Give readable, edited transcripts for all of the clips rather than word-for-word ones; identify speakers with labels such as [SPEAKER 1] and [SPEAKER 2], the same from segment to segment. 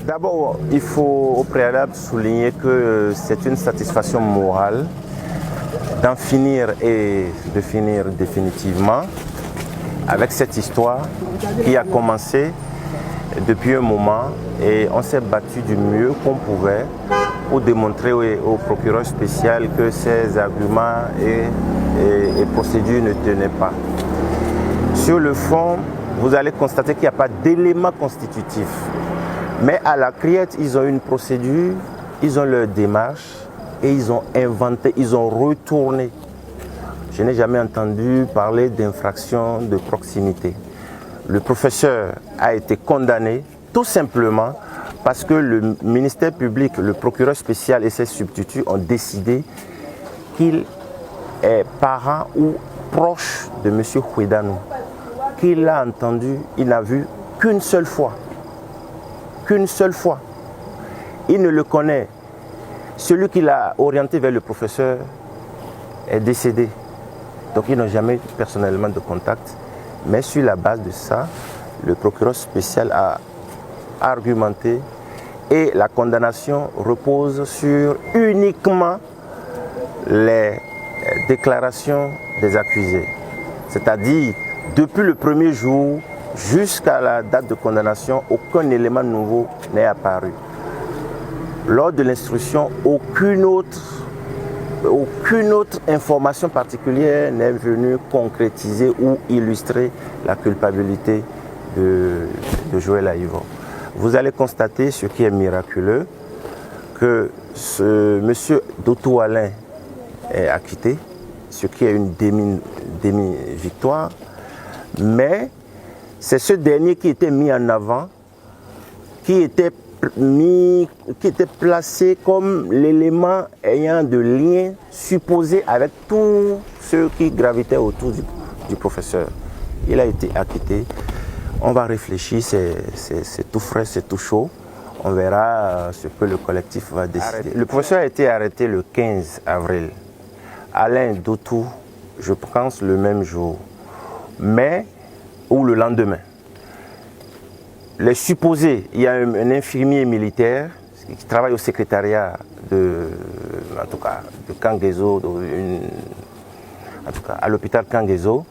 [SPEAKER 1] D'abord, il faut au préalable souligner que c'est une satisfaction morale d'en finir et de finir définitivement avec cette histoire qui a commencé depuis un moment et on s'est battu du mieux qu'on pouvait pour démontrer au procureur spécial que ces arguments et procédures ne tenaient pas. Sur le fond, vous allez constater qu'il n'y a pas d'éléments constitutifs. Mais à la Criette, ils ont une procédure, ils ont leur démarche et ils ont inventé, ils ont retourné. Je n'ai jamais entendu parler d'infraction de proximité. Le professeur a été condamné tout simplement parce que le ministère public, le procureur spécial et ses substituts ont décidé qu'il est parent ou proche de M. Khwedanou. Qu'il l'a entendu, il n'a vu qu'une seule fois. Qu'une seule fois. Il ne le connaît. Celui qui l'a orienté vers le professeur est décédé. Donc ils n'ont jamais eu personnellement de contact. Mais sur la base de ça, le procureur spécial a argumenté et la condamnation repose sur uniquement les déclarations des accusés. C'est-à-dire, depuis le premier jour jusqu'à la date de condamnation, aucun élément nouveau n'est apparu. Lors de l'instruction, aucune autre information particulière n'est venue concrétiser ou illustrer la culpabilité de Joël Aïvo. Vous allez constater ce qui est miraculeux, que ce monsieur Dotou Alain est acquitté, ce qui est une demi-victoire, mais c'est ce dernier qui était mis en avant, qui était placé comme l'élément ayant de lien supposé avec tous ceux qui gravitaient autour du professeur. Il a été acquitté. On va réfléchir, c'est tout frais, c'est tout chaud. On verra ce que le collectif va décider. Le professeur a été arrêté le 15 avril. Alain Dotou, je pense le même jour, ou le lendemain. Les supposés, il y a un infirmier militaire qui travaille au secrétariat de Kangezo, à l'hôpital Kangezo,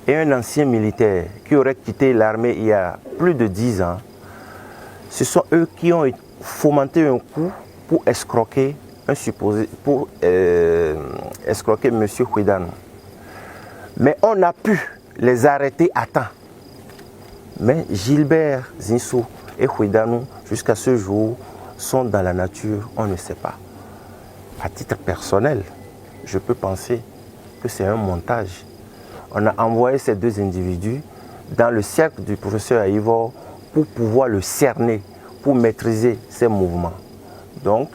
[SPEAKER 1] et un ancien militaire qui aurait quitté l'armée il y a plus de 10 ans. Ce sont eux qui ont fomenté un coup pour escroquer escroquer M. Khwedanou. Mais on a pu les arrêter à temps. Mais Gilbert Zinsou et Khwedanou, jusqu'à ce jour, sont dans la nature, on ne sait pas. À titre personnel, je peux penser que c'est un montage. On a envoyé ces deux individus dans le cercle du professeur Aïvo pour pouvoir le cerner, pour maîtriser ses mouvements. Donc,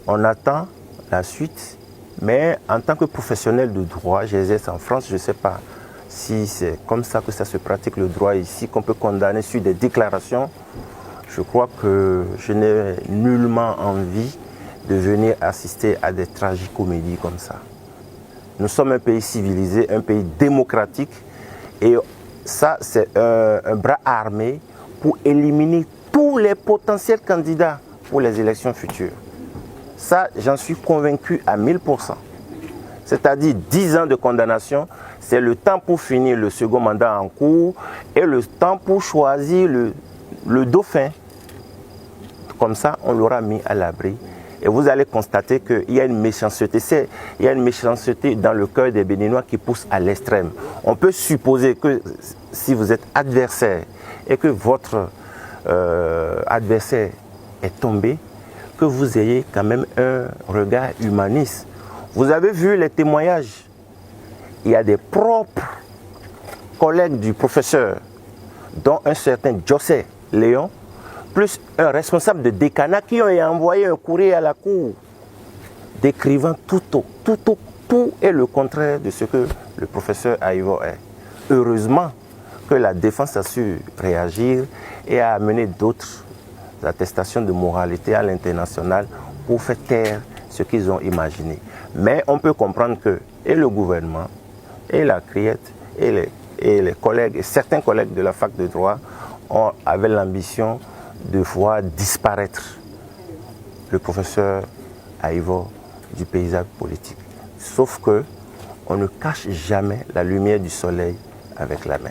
[SPEAKER 1] on attend la suite, mais en tant que professionnel de droit, j'exerce en France, je ne sais pas si c'est comme ça que ça se pratique le droit ici, qu'on peut condamner sur des déclarations. Je crois que je n'ai nullement envie de venir assister à des tragicomédies comme ça. Nous sommes un pays civilisé, un pays démocratique, et ça, c'est un bras armé pour éliminer tous les potentiels candidats pour les élections futures. Ça, j'en suis convaincu à 1000%. C'est-à-dire 10 ans de condamnation, c'est le temps pour finir le second mandat en cours et le temps pour choisir le dauphin. Comme ça, on l'aura mis à l'abri. Et vous allez constater qu'il y a une méchanceté. Il y a une méchanceté dans le cœur des Béninois qui pousse à l'extrême. On peut supposer que si vous êtes adversaire et que votre adversaire est tombé, que vous ayez quand même un regard humaniste. Vous avez vu les témoignages. Il y a des propres collègues du professeur, dont un certain José Léon, plus un responsable de décanat qui ont envoyé un courrier à la cour décrivant tout est le contraire de ce que le professeur Aïvo est. Heureusement que la défense a su réagir et a amené d'autres attestations de moralité à l'international pour faire taire ce qu'ils ont imaginé. Mais on peut comprendre que et le gouvernement, et la Criette, et les collègues, et certains collègues de la fac de droit avaient l'ambition de voir disparaître le professeur Aïvo du paysage politique. Sauf que on ne cache jamais la lumière du soleil avec la main.